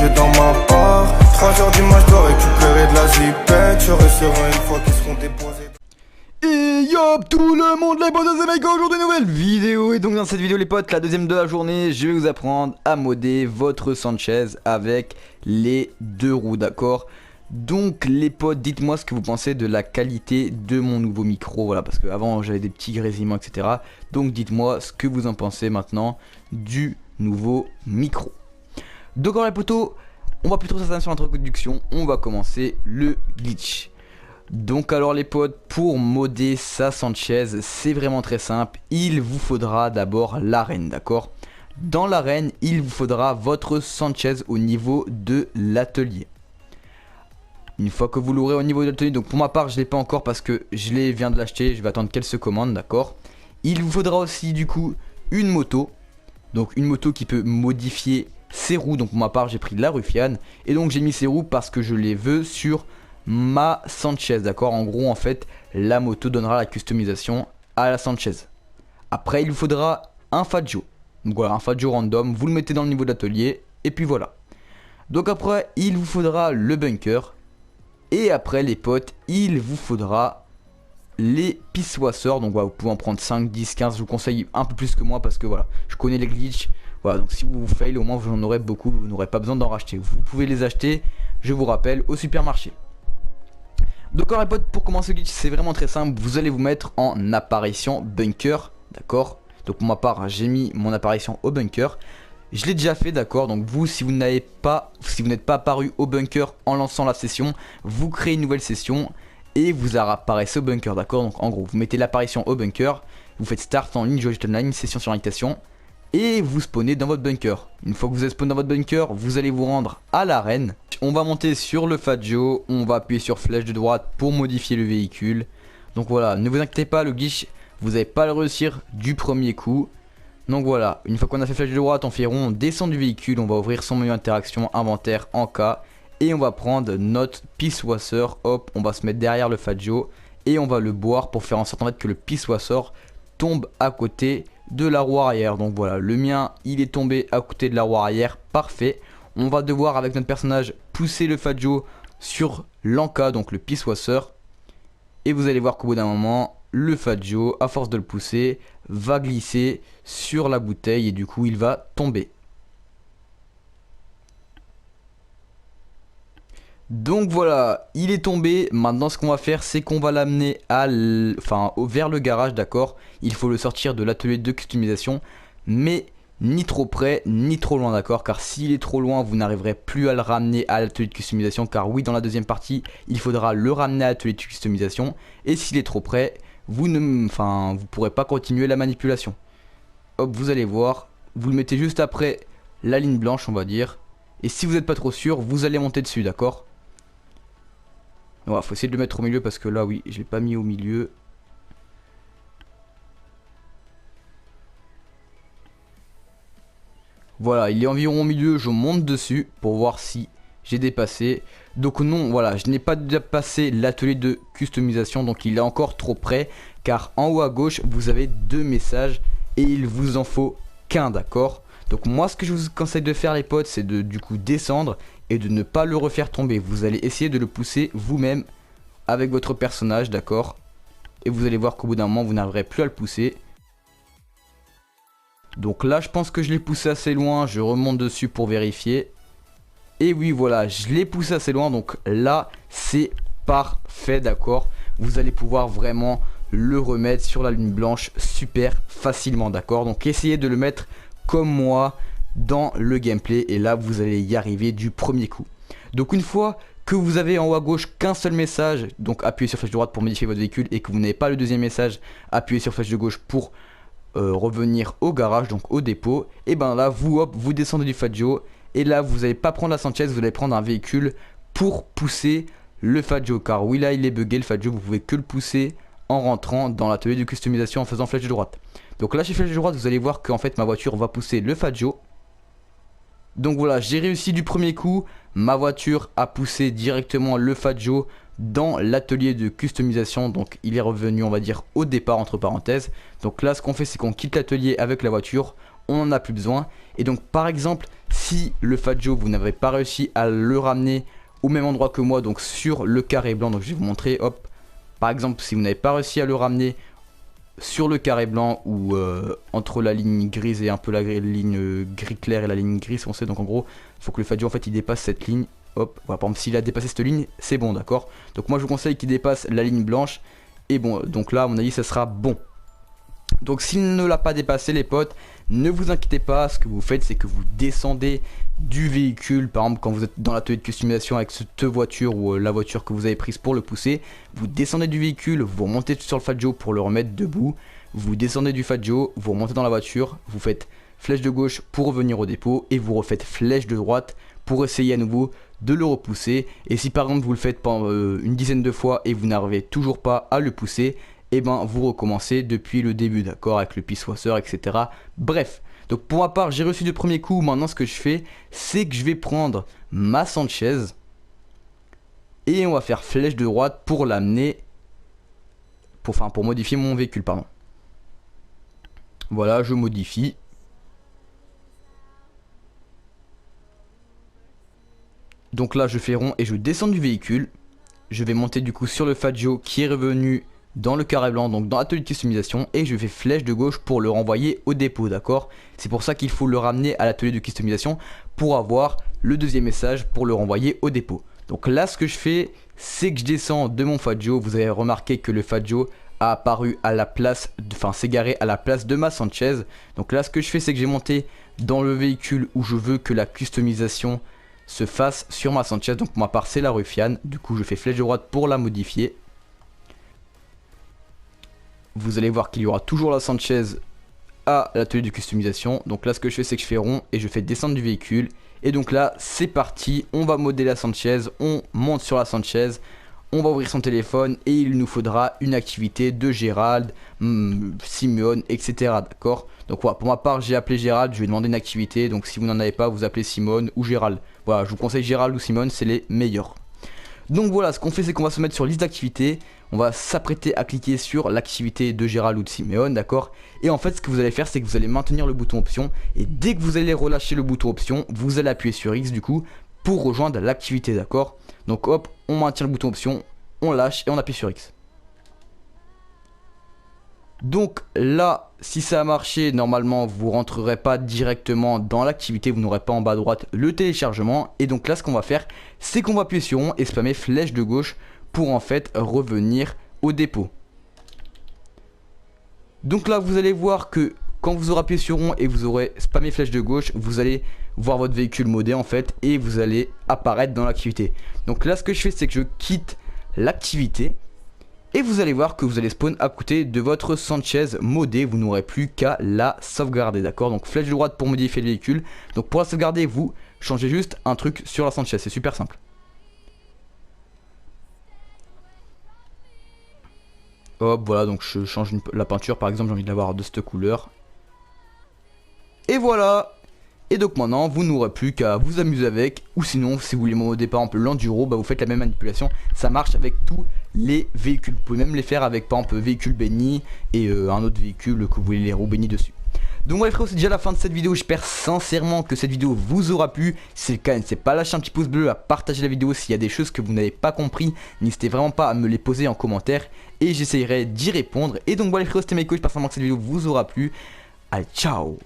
j'ai dans ma part. 3h du match, je dois récupérer de la zipette. Je resterai une fois qu'ils seront déposés. Et yop tout le monde, les potes, c'est Mike, aujourd'hui nouvelle vidéo. Et donc dans cette vidéo les potes, la deuxième de la journée, je vais vous apprendre à modder votre Sanchez avec les deux roues, d'accord. Donc les potes, dites-moi ce que vous pensez de la qualité de mon nouveau micro, voilà, parce qu'avant j'avais des petits grésillements, etc. Donc dites-moi ce que vous en pensez maintenant du nouveau micro. Donc alors les potos, on va plutôt s'attarder sur l'introduction, on va commencer le glitch. Donc alors les potes, pour modder sa Sanchez, c'est vraiment très simple. Il vous faudra d'abord l'arène, d'accord. Dans l'arène, il vous faudra votre Sanchez au niveau de l'atelier. Une fois que vous l'aurez au niveau de l'atelier, donc pour ma part je ne l'ai pas encore parce que je viens de l'acheter, je vais attendre qu'elle se commande, d'accord. Il vous faudra aussi du coup une moto. Donc une moto qui peut modifier ses roues, donc pour ma part j'ai pris la Ruffian. Et donc j'ai mis ses roues parce que je les veux sur ma Sanchez, d'accord. En gros en fait la moto donnera la customisation à la Sanchez. Après il vous faudra un Faggio. Donc voilà, un Faggio random, vous le mettez dans le niveau d'atelier et puis voilà. Donc après il vous faudra le bunker. Et après les potes, il vous faudra les pissoisseurs. Donc voilà, vous pouvez en prendre 5, 10, 15. Je vous conseille un peu plus que moi parce que voilà, je connais les glitches. Voilà, donc si vous fail, au moins vous en aurez beaucoup. Vous n'aurez pas besoin d'en racheter. Vous pouvez les acheter, je vous rappelle, au supermarché. Donc alors les potes, pour commencer le glitch, c'est vraiment très simple. Vous allez vous mettre en apparition bunker, d'accord. Donc pour ma part, j'ai mis mon apparition au bunker. Je l'ai déjà fait, d'accord. Donc vous, si vous n'êtes pas apparu au bunker en lançant la session, vous créez une nouvelle session et vous apparaissez au bunker, d'accord. Donc en gros, vous mettez l'apparition au bunker, vous faites start en ligne, Judge Online, session sur invitation, et vous spawnez dans votre bunker. Une fois que vous êtes spawné dans votre bunker, vous allez vous rendre à l'arène. On va monter sur le Faggio, on va appuyer sur flèche de droite pour modifier le véhicule. Donc voilà, ne vous inquiétez pas, le glitch, vous n'allez pas le réussir du premier coup. Donc voilà, une fois qu'on a fait flèche de droite, on fait rond, on descend du véhicule, on va ouvrir son menu interaction, inventaire, en cas. Et on va prendre notre pissoisseur, hop, on va se mettre derrière le Faggio. Et on va le boire pour faire en sorte en fait que le pissoisseur tombe à côté de la roue arrière. Donc voilà, le mien, il est tombé à côté de la roue arrière, parfait. On va devoir avec notre personnage pousser le Faggio sur l'en-cas, donc le pissoisseur. Et vous allez voir qu'au bout d'un moment, le Faggio, à force de le pousser, va glisser sur la bouteille et du coup il va tomber. Donc voilà, il est tombé. Maintenant ce qu'on va faire, c'est qu'on va l'amener vers le garage, d'accord. Il faut le sortir de l'atelier de customisation, mais ni trop près ni trop loin, d'accord. Car s'il est trop loin, vous n'arriverez plus à le ramener à l'atelier de customisation. Car oui, dans la deuxième partie, il faudra le ramener à l'atelier de customisation. Et s'il est trop près, vous pourrez pas continuer la manipulation. Hop, vous allez voir, vous le mettez juste après la ligne blanche, on va dire. Et si vous n'êtes pas trop sûr, vous allez monter dessus, d'accord. Voilà, faut essayer de le mettre au milieu parce que là, oui, je l'ai pas mis au milieu. Voilà, il est environ au milieu, je monte dessus pour voir si j'ai dépassé. Donc non, voilà, je n'ai pas dépassé l'atelier de customisation, donc il est encore trop près. Car en haut à gauche, vous avez deux messages et il vous en faut qu'un, d'accord. Donc moi, ce que je vous conseille de faire les potes, c'est de du coup descendre et de ne pas le refaire tomber. Vous allez essayer de le pousser vous-même avec votre personnage, d'accord. Et vous allez voir qu'au bout d'un moment, vous n'arriverez plus à le pousser. Donc là, je pense que je l'ai poussé assez loin. Je remonte dessus pour vérifier. Et oui, voilà, je l'ai poussé assez loin. Donc là, c'est parfait, d'accord. Vous allez pouvoir vraiment le remettre sur la ligne blanche super facilement, d'accord. Donc essayez de le mettre comme moi dans le gameplay. Et là, vous allez y arriver du premier coup. Donc une fois que vous avez en haut à gauche qu'un seul message, donc appuyez sur flèche de droite pour modifier votre véhicule. Et que vous n'avez pas le deuxième message, appuyez sur flèche de gauche pour revenir au garage, donc au dépôt. Et ben là vous descendez du Faggio et là vous n'allez pas prendre la Sanchez, vous allez prendre un véhicule pour pousser le Faggio, car oui là il est bugué le Faggio, vous pouvez que le pousser en rentrant dans l'atelier de customisation en faisant flèche de droite. Donc là chez flèche de droite vous allez voir qu'en fait ma voiture va pousser le Faggio. Donc voilà, j'ai réussi du premier coup, ma voiture a poussé directement le Faggio dans l'atelier de customisation. Donc il est revenu, on va dire, au départ entre parenthèses. Donc là ce qu'on fait, c'est qu'on quitte l'atelier avec la voiture, on n'en a plus besoin. Et donc par exemple, si le Fat Joe, vous n'avez pas réussi à le ramener au même endroit que moi, donc sur le carré blanc, donc je vais vous montrer, hop. Par exemple, si vous n'avez pas réussi à le ramener sur le carré blanc ou entre la ligne grise et un peu la ligne gris clair et la ligne gris foncé, donc en gros, il faut que le Fat Joe en fait il dépasse cette ligne. Hop, voilà, par exemple s'il a dépassé cette ligne, c'est bon, d'accord. Donc moi je vous conseille qu'il dépasse la ligne blanche. Et bon, donc là à mon avis ça sera bon. Donc s'il ne l'a pas dépassé les potes, ne vous inquiétez pas, ce que vous faites c'est que vous descendez du véhicule. Par exemple quand vous êtes dans l'atelier de customisation avec cette voiture ou la voiture que vous avez prise pour le pousser, vous descendez du véhicule, vous remontez sur le Fat Joe pour le remettre debout. Vous descendez du Fat Joe, vous remontez dans la voiture, vous faites flèche de gauche pour revenir au dépôt et vous refaites flèche de droite pour essayer à nouveau de le repousser. Et si par exemple vous le faites pendant une dizaine de fois et vous n'arrivez toujours pas à le pousser, et ben vous recommencez depuis le début, d'accord, avec le pissoisseur, etc. Bref, donc pour ma part j'ai réussi du premier coup. Maintenant ce que je fais c'est que je vais prendre ma Sanchez et on va faire flèche de droite pour l'amener, pour modifier mon véhicule, pardon. Voilà, je modifie. Donc là je fais rond et je descends du véhicule. Je vais monter du coup sur le Fat Joe qui est revenu dans le carré blanc, donc dans l'atelier de customisation, et je fais flèche de gauche pour le renvoyer au dépôt, d'accord. C'est pour ça qu'il faut le ramener à l'atelier de customisation pour avoir le deuxième message pour le renvoyer au dépôt. Donc là ce que je fais c'est que je descends de mon Fat Joe. Vous avez remarqué que le Fat Joe a apparu à la place, s'est garé à la place de ma Sanchez. Donc là ce que je fais c'est que j'ai monté dans le véhicule où je veux que la customisation se fasse sur ma Sanchez. Donc pour ma part c'est la Ruffian. Du coup je fais flèche de droite pour la modifier. Vous allez voir qu'il y aura toujours la Sanchez à l'atelier de customisation. Donc là ce que je fais c'est que je fais rond et je fais descendre du véhicule. Et donc là c'est parti, on va modder la Sanchez, on monte sur la Sanchez, on va ouvrir son téléphone et il nous faudra une activité de Gérald, Simeone, etc. D'accord. Donc voilà, pour ma part j'ai appelé Gérald, je vais demander une activité. Donc si vous n'en avez pas, vous appelez Simone ou Gérald. Voilà, je vous conseille Gérald ou Simone, c'est les meilleurs. Donc voilà, ce qu'on fait c'est qu'on va se mettre sur liste d'activités. On va s'apprêter à cliquer sur l'activité de Gérald ou de Simeone, d'accord. Et en fait ce que vous allez faire c'est que vous allez maintenir le bouton option. Et dès que vous allez relâcher le bouton option, vous allez appuyer sur X du coup pour rejoindre l'activité, d'accord. Donc hop, on maintient le bouton option, on lâche et on appuie sur X. Donc là, si ça a marché, normalement vous rentrerez pas directement dans l'activité, vous n'aurez pas en bas à droite le téléchargement. Et donc là ce qu'on va faire c'est qu'on va appuyer sur rond et spammer flèche de gauche pour en fait revenir au dépôt. Donc là vous allez voir que quand vous aurez appuyé sur rond et vous aurez spammé flèche de gauche, vous allez voir votre véhicule modé en fait et vous allez apparaître dans l'activité. Donc là ce que je fais c'est que je quitte l'activité. Et vous allez voir que vous allez spawn à côté de votre Sanchez modée. Vous n'aurez plus qu'à la sauvegarder, d'accord. Donc flèche de droite pour modifier le véhicule. Donc pour la sauvegarder, vous changez juste un truc sur la Sanchez, c'est super simple. Hop, voilà, donc je change la peinture par exemple, j'ai envie de l'avoir de cette couleur. Et voilà. Et donc maintenant vous n'aurez plus qu'à vous amuser avec. Ou sinon si vous voulez modder par exemple l'enduro, bah vous faites la même manipulation. Ça marche avec tous les véhicules. Vous pouvez même les faire avec par exemple véhicule béni et un autre véhicule que vous voulez les roues bénis dessus. Donc ouais frérot, c'est déjà la fin de cette vidéo. J'espère sincèrement que cette vidéo vous aura plu. Si c'est le cas, n'hésitez pas à lâcher un petit pouce bleu, à partager la vidéo. S'il y a des choses que vous n'avez pas compris, n'hésitez vraiment pas à me les poser en commentaire et j'essayerai d'y répondre. Et donc voilà les frérots, c'était Meiko. J'espère sincèrement que cette vidéo vous aura plu. Allez, ciao.